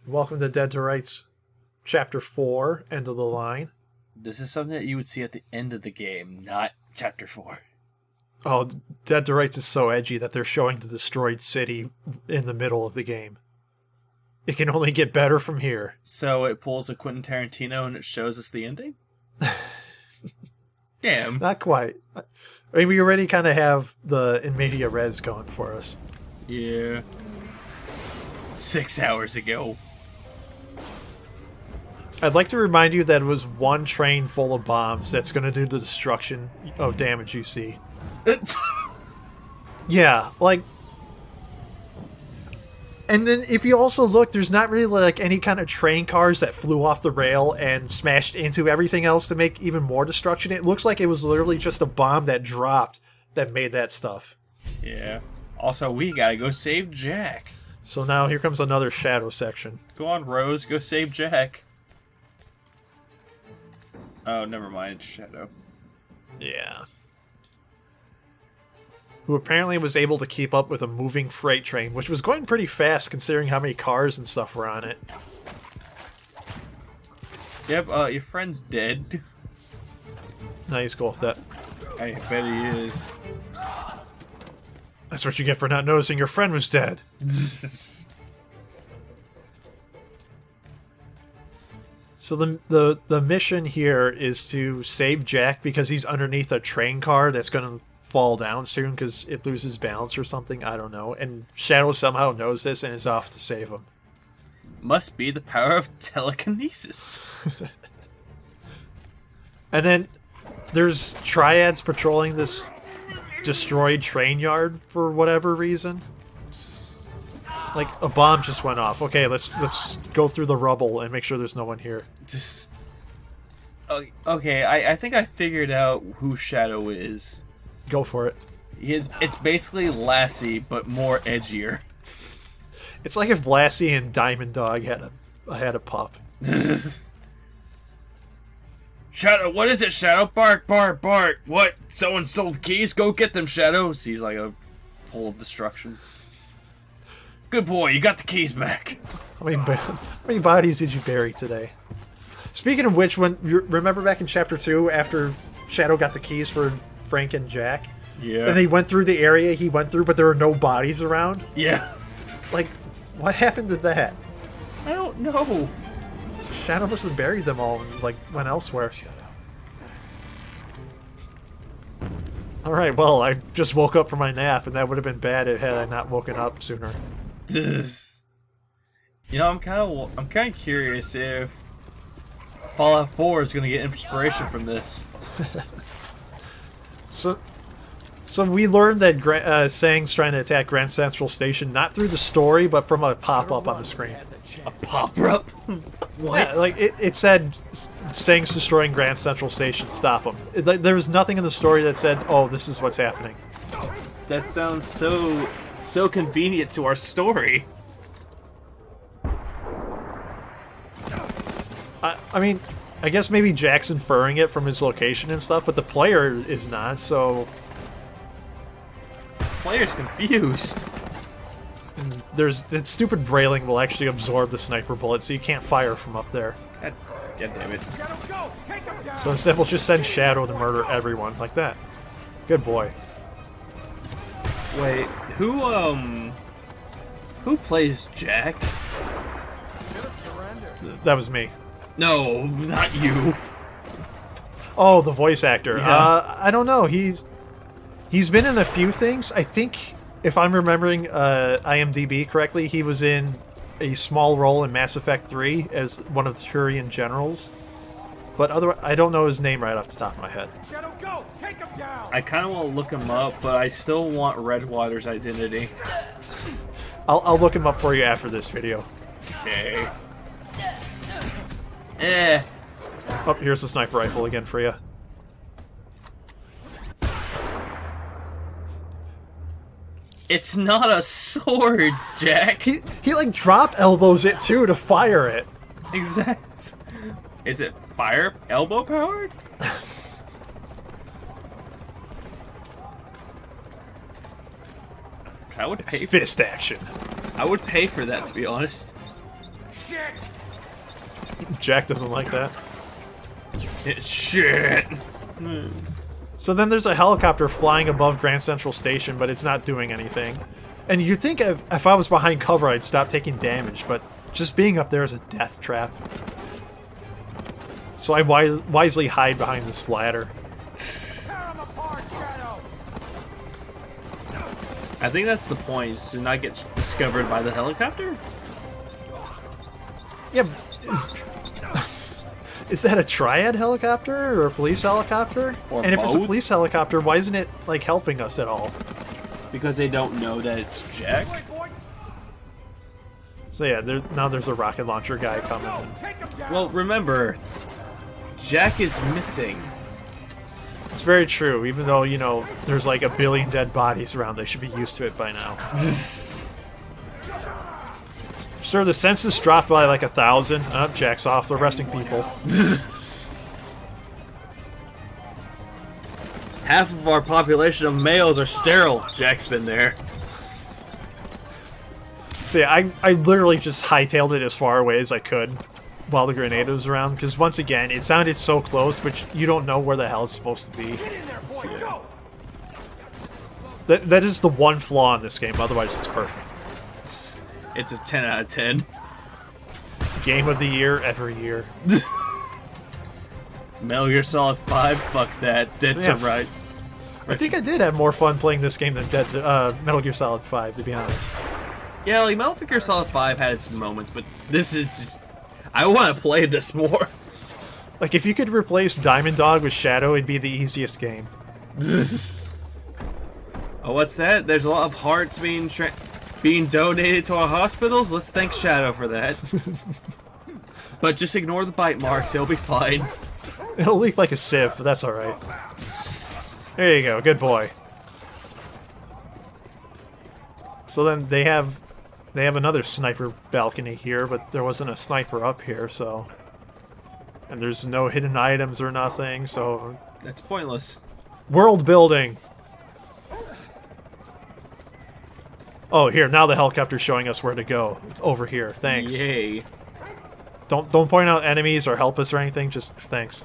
Welcome to Dead to Rights, Chapter 4, End of the Line. This is something that you would see at the end of the game, not Chapter 4. Oh, Dead to Rights is so edgy that they're showing the destroyed city in the middle of the game. It can only get better from here. So it pulls a Quentin Tarantino and it shows us the ending? Damn. Not quite. I mean, we already kind of have the in media res going for us. Yeah. 6 hours ago. I'd like to remind you that it was one train full of bombs that's going to do the destruction of damage you see. Yeah, like... And then if you also look, there's not really like any kind of train cars that flew off the rail and smashed into everything else to make even more destruction. It looks like it was literally just a bomb that dropped that made that stuff. Yeah. Also, we gotta go save Jack. So now here comes another shadow section. Go on, Rose. Go save Jack. Oh, never mind. Shadow. Yeah. Who apparently was able to keep up with a moving freight train, which was going pretty fast considering how many cars and stuff were on it. Yep, your friend's dead. Nice, go with that. I bet he is. That's what you get for not noticing your friend was dead. So the mission here is to save Jack because he's underneath a train car that's going to fall down soon because it loses balance or something. I don't know. And Shadow somehow knows this and is off to save him. Must be the power of telekinesis. And then there's triads patrolling this destroyed train yard for whatever reason. Like a bomb just went off. Okay, let's go through the rubble and make sure there's no one here. Just okay. I think I figured out who Shadow is. Go for it. It's basically Lassie, but more edgier. It's like if Lassie and Diamond Dog had a pup. Shadow, what is it, Shadow? Bark, bark, bark. What? Someone stole the keys? Go get them, Shadow. Sees like a pool of destruction. Good boy, you got the keys back. How many bodies did you bury today? Speaking of which, when you remember back in Chapter 2, after Shadow got the keys for Frank and Jack? Yeah. And they went through the area he went through, but there were no bodies around? Yeah. Like, what happened to that? I don't know. Shadow must have buried them all and, like, went elsewhere. Alright, well, I just woke up from my nap, and that would have been bad had I not woken up sooner. You know, I'm kind of curious if Fallout 4 is going to get inspiration from this. So we learned that Sang's trying to attack Grand Central Station, not through the story, but from a pop-up on the screen. A pop-up? What? Yeah, like, it said, Sang's destroying Grand Central Station, stop him. There was nothing in the story that said, oh, this is what's happening. That sounds so convenient to our story. I mean, I guess maybe Jack's inferring it from his location and stuff, but the player is not, so... Player's confused. That stupid railing will actually absorb the sniper bullet, so you can't fire from up there. God damn it. So instead we'll just send Shadow to murder everyone, like that. Good boy. Wait, who plays Jack? That was me. No, not you. Oh, the voice actor. Yeah. I don't know. He's been in a few things. I think, if I'm remembering IMDb correctly, he was in a small role in Mass Effect 3 as one of the Turian generals. But otherwise, I don't know his name right off the top of my head. Shadow, go! Take him down! I kind of want to look him up, but I still want Redwater's identity. I'll look him up for you after this video. Okay. Oh, here's the sniper rifle again for you. It's not a sword, Jack. He like drop elbows it too to fire it. Exact. Is it fire elbow powered? I would pay. Fist action. I would pay for that, to be honest. shit! Jack doesn't like that. It's shit. So then there's a helicopter flying above Grand Central Station, but it's not doing anything. And you'd think if I was behind cover, I'd stop taking damage, but just being up there is a death trap. So I wisely hide behind this ladder. Tear him apart, Shadow! I think that's the point, is to not get discovered by the helicopter? Yeah, is that a triad helicopter or a police helicopter? Or and if it's a both? police helicopter, why isn't it like helping us at all? Because they don't know that it's Jack? So yeah, now there's a rocket launcher guy coming. Take him down! Well, remember, Jack is missing. It's very true, even though, you know, there's like 1 billion dead bodies around, they should be used to it by now. Sir, the census dropped by like 1,000. Jack's off, they're arresting people. Half of our population of males are sterile. Jack's been there. So yeah, I literally just hightailed it as far away as I could while the grenade was around, because once again, it sounded so close, but you don't know where the hell it's supposed to be. Get in there, boy! Go! That is the one flaw in this game, otherwise it's perfect. It's a 10 out of 10. Game of the year, every year. Metal Gear Solid 5, fuck that. Dead Yeah. to rights. I think I did have more fun playing this game than Metal Gear Solid 5, to be honest. Yeah, like Metal Gear Solid 5 had its moments, but this is just... I want to play this more. Like, if you could replace Diamond Dog with Shadow, it'd be the easiest game. Oh, what's that? There's a lot of hearts being donated to our hospitals? Let's thank Shadow for that. But just ignore the bite marks, it'll be fine. It'll leak like a sieve, but that's alright. There you go, good boy. So then they have another sniper balcony here, but there wasn't a sniper up here, so... And there's no hidden items or nothing, so... That's pointless. World building! Oh, here, now the helicopter's showing us where to go. It's over here, thanks. Yay. Don't point out enemies or help us or anything, just thanks.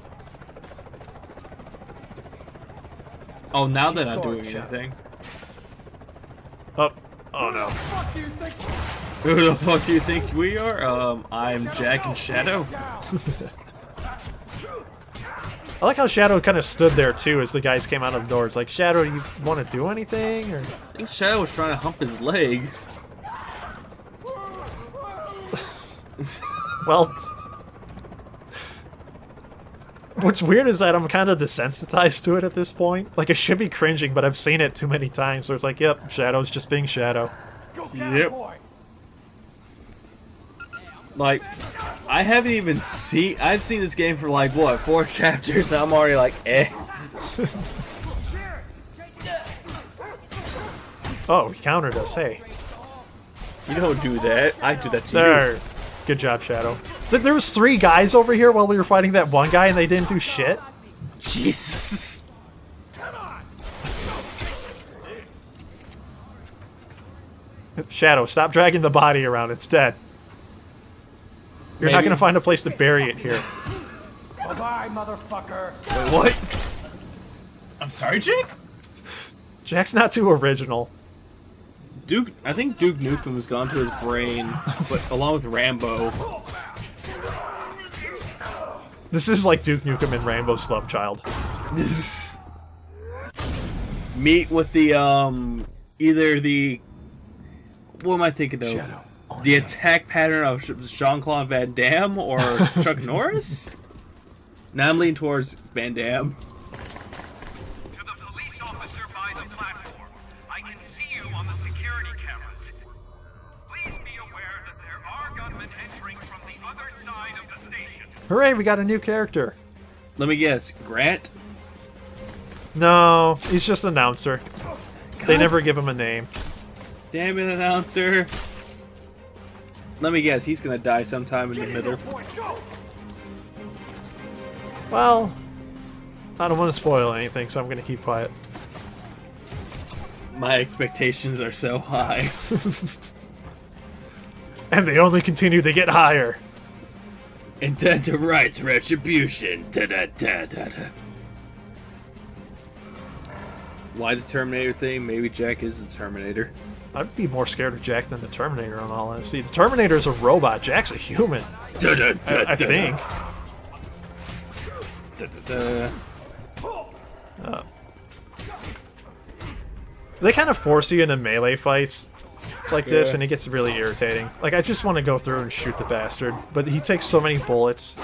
Oh, now they're not doing anything. Oh no. Fuck you think? Who the fuck do you think we are? I'm Jack and Shadow. I like how Shadow kind of stood there too as the guys came out of the door. It's like, Shadow, you want to do anything? Or... I think Shadow was trying to hump his leg. Well, what's weird is that I'm kind of desensitized to it at this point. Like, I should be cringing, but I've seen it too many times, so it's like, yep, Shadow's just being Shadow. Go get Yep. him, boy! Like, I haven't even seen... I've seen this game for like, what, 4 chapters, and I'm already like, eh. Oh, he countered us, hey. You don't do that. I do that to There. Good job, Shadow. There was 3 guys over here while we were fighting that one guy, and they didn't do shit. you. Jesus. Shadow, stop dragging the body around. It's dead. You're not Maybe. going to find a place to bury it here. Bye-bye, motherfucker! Wait, what? I'm sorry, Jake? Jack's not too original. Duke... I think Duke Nukem has gone to his brain, but along with Rambo. This is like Duke Nukem and Rambo's love child. Meet with the, either the... What am I thinking of? Shadow. The attack pattern of Jean-Claude Van Damme or Chuck Norris? Now I'm leaning towards Van Damme. To the police officer by the platform, I can see you on the security cameras. Please be aware that there are gunmen entering from the other side of the station. Hooray, we got a new character. Let me guess, Grant? No, he's just an announcer. They never give him a name. Damn it, announcer. Let me guess, he's gonna die sometime in the middle. Boy, go! Well, I don't want to spoil anything, so I'm going to keep quiet. My expectations are so high. And they only continue to get higher. Intent to rights, retribution. Da-da-da-da-da. Why the Terminator thing? Maybe Jack is the Terminator. I'd be more scared of Jack than the Terminator, in all honesty. The Terminator is a robot. Jack's a human. I think. They kind of force you into melee fights like this, and it gets really irritating. Like, I just want to go through and shoot the bastard, but he takes so many bullets.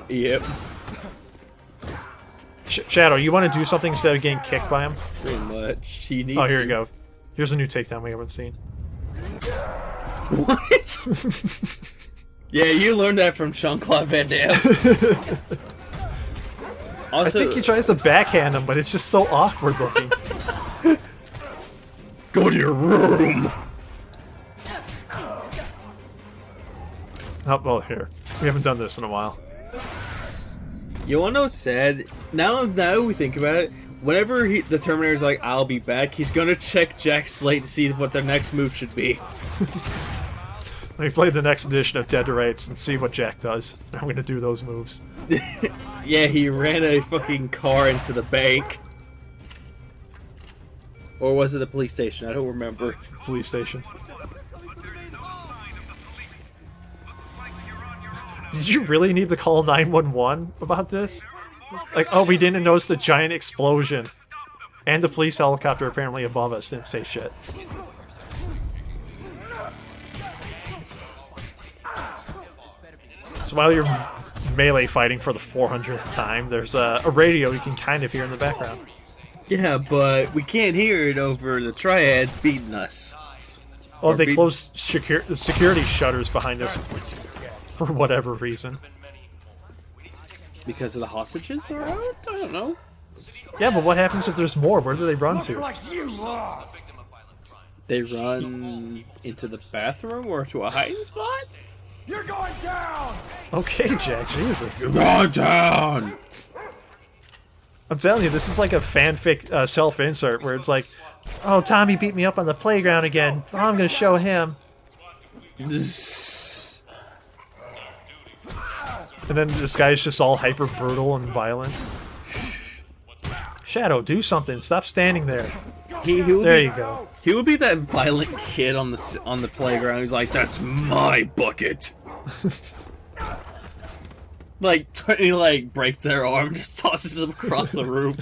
Yep. Shadow, you want to do something instead of getting kicked by him? Pretty much. He needs Oh, here to. you go. Here's a new takedown we haven't seen. What? Yeah, you learned that from Jean-Claude Van Damme. Also, I think he tries to backhand him, but it's just so awkward looking. go to your room. Oh, well, here. We haven't done this in a while. You wanna know what's sad? Now we think about it, whenever the Terminator's like, I'll be back, he's gonna check Jack's slate to see what their next move should be. Let me play the next edition of Dead to Rights and see what Jack does. I'm gonna do those moves. Yeah, he ran a fucking car into the bank. Or was it a police station? I don't remember. Police station. Did you really need to call 911 about this? Like, oh, we didn't notice the giant explosion. And the police helicopter apparently above us didn't say shit. So while you're melee fighting for the 400th time, there's a radio you can kind of hear in the background. Yeah, but we can't hear it over the triads beating us. Oh, they closed the security shutters behind us for whatever reason. Because of the hostages are out? I don't know. Yeah, but what happens if there's more? Where do they run to? Like you lost. They run into the bathroom or to a hiding spot? You're going down. Okay, Jack, Jesus. You're going down! I'm telling you, this is like a fanfic self-insert where it's like, oh, Tommy beat me up on the playground again. Oh, I'm going to show him. And then this guy's just all hyper brutal and violent. Shadow, do something. Stop standing there. There you go. He would be that violent kid on the playground who's like, "That's my bucket." He breaks their arm, and just tosses them across the room.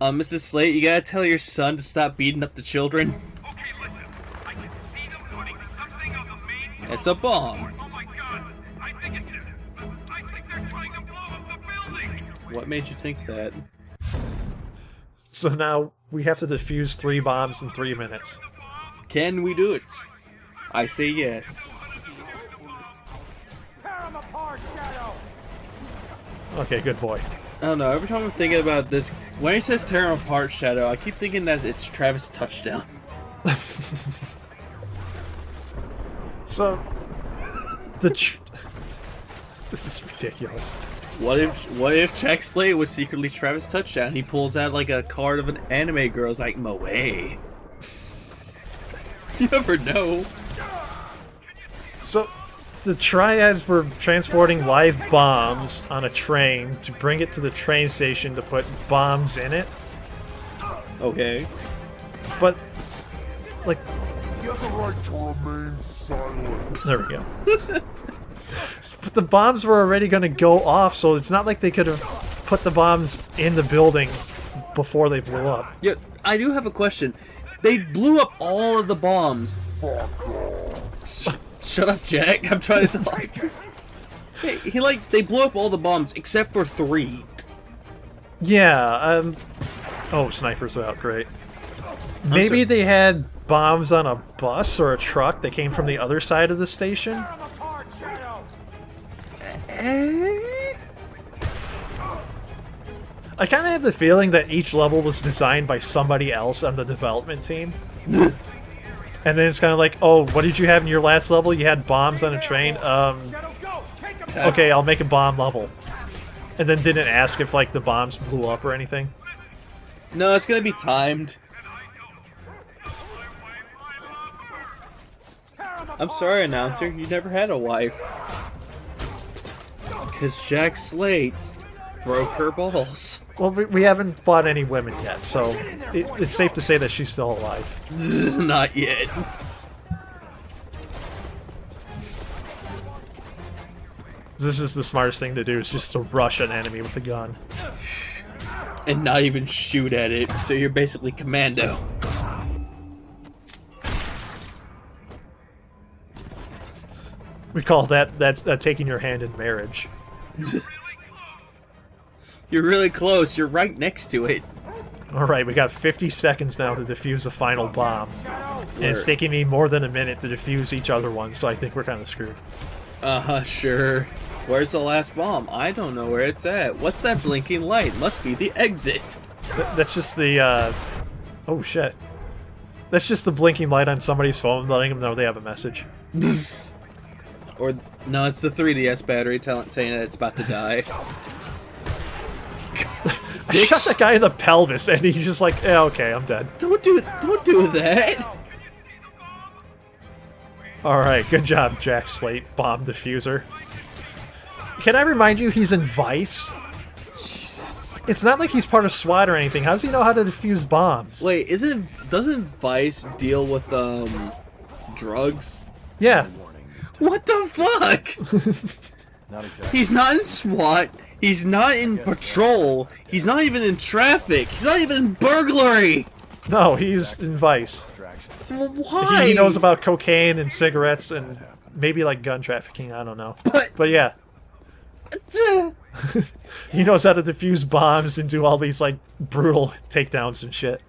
Mrs. Slate, you gotta tell your son to stop beating up the children. Okay, listen. I can see them putting something on the main It's a bomb. Oh my god. I think they're trying to blow up the building. What made you think that? So now we have to defuse 3 bombs in 3 minutes. Can we do it? I say yes. Tear him apart, Shadow. Okay, good boy. I don't know, every time I'm thinking about this, when he says tear him apart, Shadow, I keep thinking that it's Travis' touchdown. So, this is ridiculous. What if Jack Slate was secretly Travis' touchdown? He pulls out like a card of an anime girl's like, Moe. You never know. So, the Triads were transporting live bombs on a train to bring it to the train station to put bombs in it. Okay. But, like... You have the right to remain silent. There we go. But the bombs were already going to go off, so it's not like they could have put the bombs in the building before they blew up. Yeah, I do have a question. They blew up all of the bombs. Shut up, Jack. I'm trying to talk. Hey, they blew up all the bombs except for 3. Yeah, oh, snipers out, great. Maybe they had bombs on a bus or a truck that came from the other side of the station? Tear him apart, Shadow. I kind of have the feeling that each level was designed by somebody else on the development team. And then it's kind of like, oh, what did you have in your last level? You had bombs on a train? Shadow, go. Take him. Okay, I'll make a bomb level. And then didn't ask if, like, the bombs blew up or anything. No, it's gonna be timed. I'm sorry, announcer. You never had a wife. Because Jack Slate broke her balls. Well, we haven't fought any women yet, so it's safe to say that she's still alive. Not yet. This is the smartest thing to do, is just to rush an enemy with a gun. And not even shoot at it, so you're basically commando. We call that's taking your hand in marriage. You're really close, you're right next to it. Alright, we got 50 seconds now to defuse the final bomb. And it's taking me more than a minute to defuse each other one, so I think we're kind of screwed. Sure. Where's the last bomb? I don't know where it's at. What's that blinking light? Must be the exit. That's just the, oh shit. That's just the blinking light on somebody's phone letting them know they have a message. Or, no, it's the 3DS battery saying that it's about to die. I shot that guy in the pelvis, and he's just like, yeah, okay, I'm dead. Don't do that! Alright, good job, Jack Slate, bomb diffuser. Can I remind you, he's in Vice? It's not like he's part of SWAT or anything. How does he know how to defuse bombs? Wait, doesn't Vice deal with, drugs? Yeah. What the fuck? Not exactly. He's not in SWAT. He's not in patrol. He's not even in traffic. He's not even in burglary. No, he's in Vice. Well, why? He knows about cocaine and cigarettes and maybe like gun trafficking. I don't know. But yeah. He knows how to defuse bombs and do all these like brutal takedowns and shit.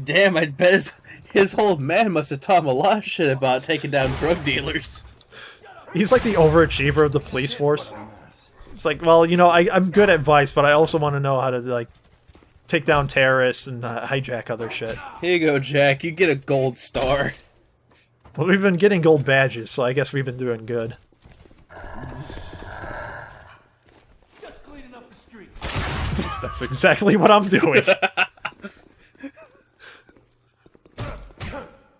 Damn, I bet his whole man must have taught him a lot of shit about taking down drug dealers. He's like the overachiever of the police force. It's like, well, you know, I'm good at Vice, but I also want to know how to, like, take down terrorists and hijack other shit. Here you go, Jack. You get a gold star. Well, we've been getting gold badges, so I guess we've been doing good. Just cleaning up the streets. That's exactly what I'm doing.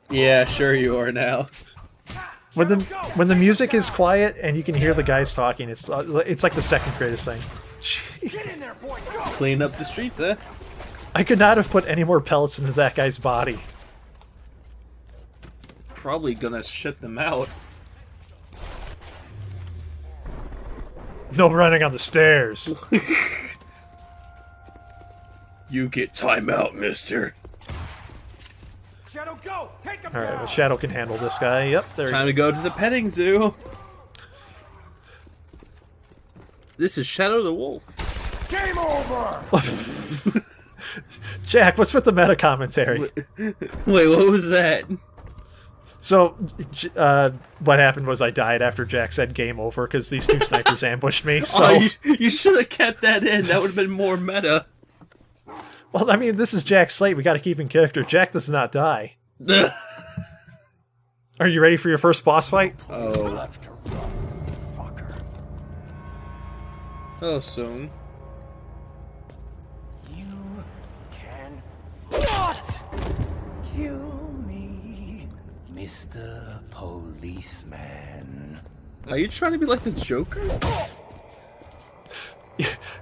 Yeah, sure you are now. When the music is quiet and you can hear the guys talking, it's like the second greatest thing. Get in there, boy. Go. Clean up the streets, eh? I could not have put any more pellets into that guy's body. Probably gonna shit them out. No running on the stairs. You get time out, mister. Shadow, go. Take him Alright, down. well, Shadow can handle this guy. Yep, there Time he to is. go to the petting zoo. This is Shadow the Wolf. Game over. Jack, what's with the meta commentary? Wait, what was that? So, what happened was I died after Jack said game over because these two snipers ambushed me. So, Oh, you should have kept that in. That would have been more meta. well, I mean, this is Jack Slate. We got to keep in character. Jack does not die. Are you ready for your first boss fight? Oh. Oh, soon. You can not kill me, Mr. Policeman. Are you trying to be like the Joker?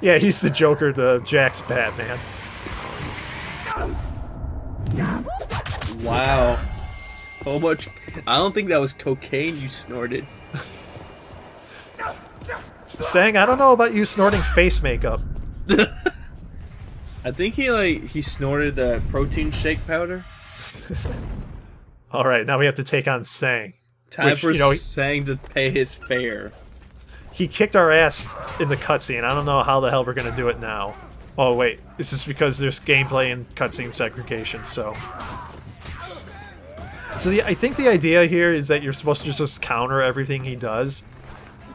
Yeah, he's the Joker, the Jack's Batman. Wow. So much. I don't think that was cocaine you snorted. Saying, I don't know about you snorting face makeup. I think he snorted the protein shake powder. Alright, now we have to take on Sang. Time Which, for you know, Sang to pay his fare. He kicked our ass in the cutscene. I don't know how the hell we're gonna do it now. Oh wait, it's just because there's gameplay and cutscene segregation, so... So I think the idea here is that you're supposed to just counter everything he does.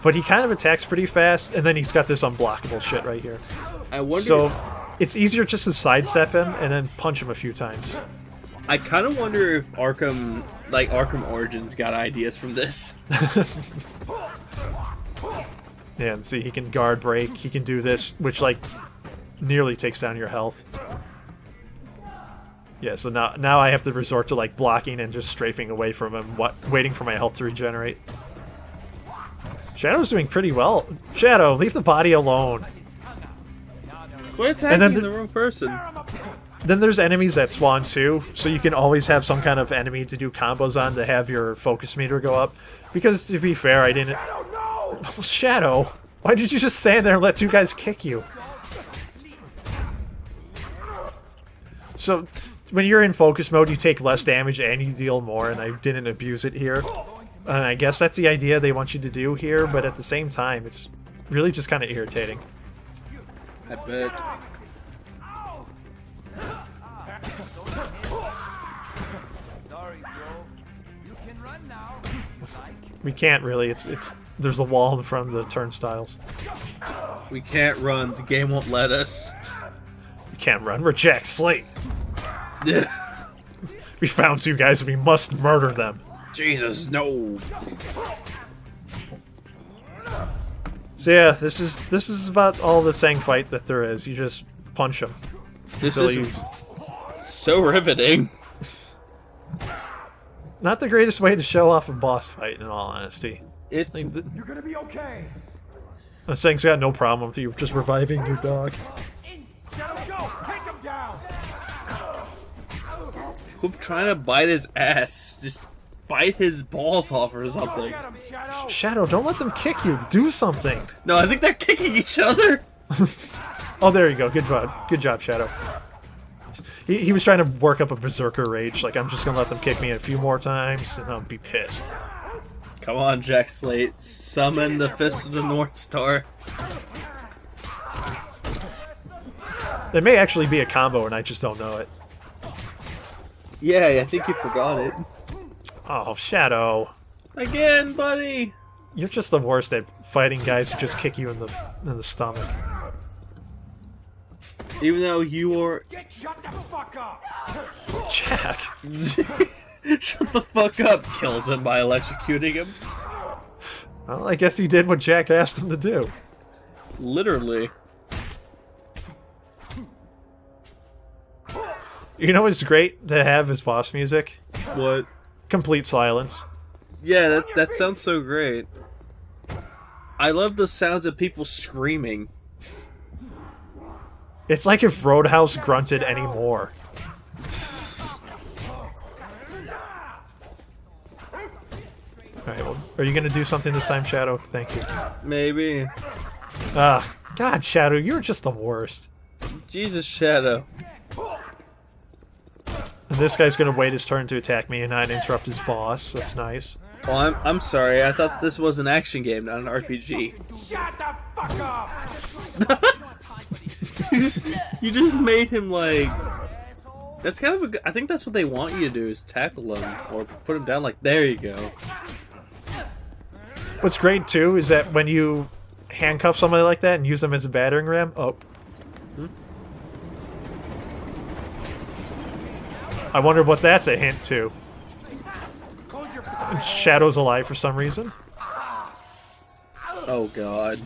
But he kind of attacks pretty fast, and then he's got this unblockable shit right here. I wonder. So it's easier just to sidestep him and then punch him a few times. I kind of wonder if Arkham Origins got ideas from this. Yeah, and see, he can guard break, he can do this, which, like, nearly takes down your health. Yeah, so now I have to resort to like blocking and just strafing away from him, waiting for my health to regenerate. Shadow's doing pretty well. Shadow, leave the body alone. Quit attacking the wrong person. Then there's enemies that spawn too, so you can always have some kind of enemy to do combos on to have your focus meter go up. Because to be fair, I didn't... Shadow, why did you just stand there and let two guys kick you? So, when you're in focus mode, you take less damage and you deal more, and I didn't abuse it here. And I guess that's the idea they want you to do here, but at the same time, it's really just kind of irritating. I bet. Sorry, bro. You can run now. We can't really, there's a wall in front of the turnstiles. We can't run. The game won't let us. We can't run, we're Jack Slate. We found two guys and we must murder them. Jesus, no. So yeah, this is about all the Sang fight that there is. You just punch them. This is so riveting. Not the greatest way to show off a boss fight, in all honesty. It's Like, You're gonna be okay. Sang's got no problem with you just reviving your dog. Shadow, go! Take him down! quit trying to bite his ass. Just bite his balls off or something. Get him, Shadow! Shadow, don't let them kick you. Do something. No, I think they're kicking each other. Oh, there you go. Good job. Good job, Shadow. He was trying to work up a berserker rage. Like, I'm just gonna let them kick me a few more times, and I'll be pissed. Come on, Jack Slate. Summon the Fist of the North Star. It may actually be a combo, and I just don't know it. Yeah, I think you forgot it. Oh, Shadow. Again, buddy. You're just the worst at fighting guys who just kick you in the stomach. Even though you are... Shut the fuck up! Jack. Shut the fuck up, kills him by electrocuting him. Well, I guess he did what Jack asked him to do. Literally. You know what's great to have as boss music? What? Complete silence. Yeah, that sounds so great. I love the sounds of people screaming. It's like if Roadhouse grunted anymore. Alright, well, are you gonna do something this time, Shadow? Thank you. Maybe. Ah, God, Shadow, you're just the worst. Jesus, Shadow. And this guy's gonna wait his turn to attack me and not interrupt his boss. That's nice. Well, I'm sorry. I thought this was an action game, not an RPG. Shut the fuck up! You just made him like... That's kind of a good... I think that's what they want you to do, is tackle him. Or put him down like, there you go. What's great, too, is that when you handcuff somebody like that and use them as a battering ram... Oh. I wonder what that's a hint to. And Shadow's alive for some reason. Oh, God.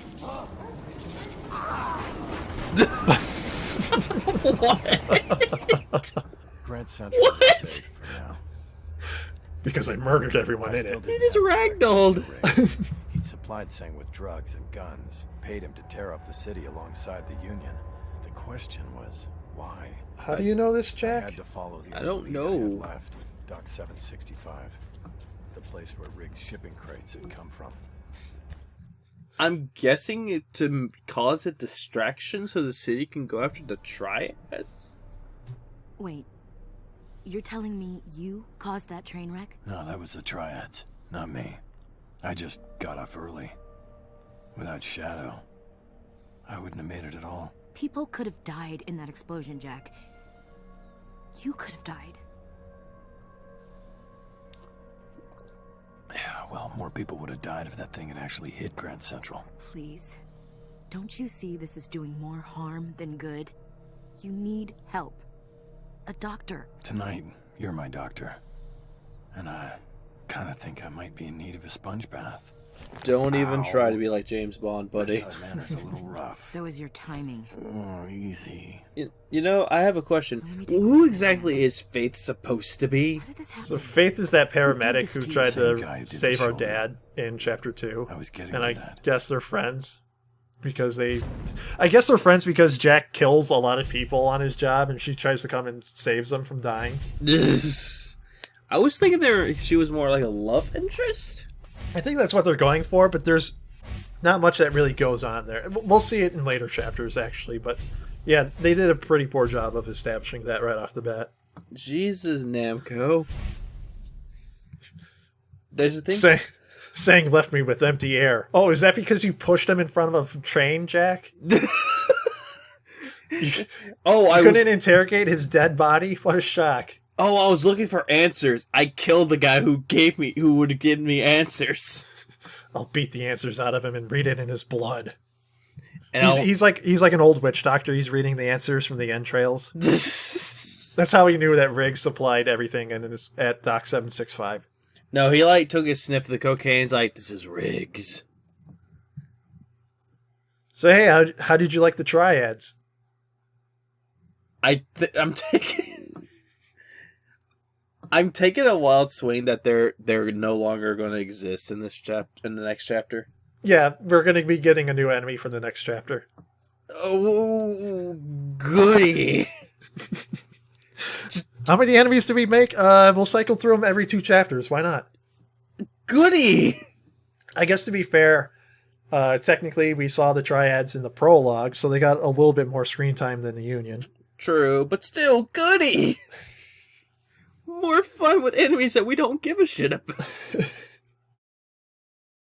What? Grant Central What? is safe for now. Because I murdered everyone in it. He just ragdolled. He'd supplied Sang with drugs and guns, paid him to tear up the city alongside the Union. The question was, why? How do you know this, I Jack? had to follow the I don't only lead I had know. left, Dock 765, the place where Riggs shipping crates had come from. I'm guessing it to cause a distraction so the city can go after the triads? Wait, you're telling me you caused that train wreck? No, that was the Triads, not me. I just got off early. Without Shadow, I wouldn't have made it at all. People could have died in that explosion, Jack. You could have died. Yeah, well, more people would have died if that thing had actually hit Grand Central. Please. Don't you see this is doing more harm than good? You need help. A doctor. Tonight, you're my doctor. And I kind of think I might be in need of a sponge bath. Don't even Ow. try to be like James Bond, buddy. Bedside manner's a little rough. So is your timing. Oh, easy. You know, I have a question. Let me take Who a exactly is Faith supposed to be? How did this happen? So Faith is that paramedic this who to you? tried Same guy to who did the save our shoulder. dad in chapter 2. I was getting And to I that. guess they're friends because I guess they're friends because Jack kills a lot of people on his job and she tries to come and saves them from dying. I was thinking she was more like a love interest. I think that's what they're going for, but there's not much that really goes on there. We'll see it in later chapters, actually, but yeah, they did a pretty poor job of establishing that right off the bat. Jesus, Namco. There's a thing. Saying left me with empty air. Oh, is that because you pushed him in front of a train, Jack? Oh, I Couldn't was. interrogate his dead body? What a shock. Oh, I was looking for answers. I killed the guy who would give me answers. I'll beat the answers out of him and read it in his blood. And He's like an old witch doctor. He's reading the answers from the entrails. That's how he knew that Riggs supplied everything at Doc 765. No, he like took a sniff of the cocaine. He's like, "This is Riggs." So hey, how did you like the triads? I'm taking a wild swing that they're no longer going to exist in the next chapter. Yeah, we're going to be getting a new enemy for the next chapter. Oh, goody! How many enemies do we make? We'll cycle through them every 2 chapters. Why not? Goody! I guess to be fair, technically we saw the triads in the prologue, so they got a little bit more screen time than the Union. True, but still goody! More fun with enemies that we don't give a shit about.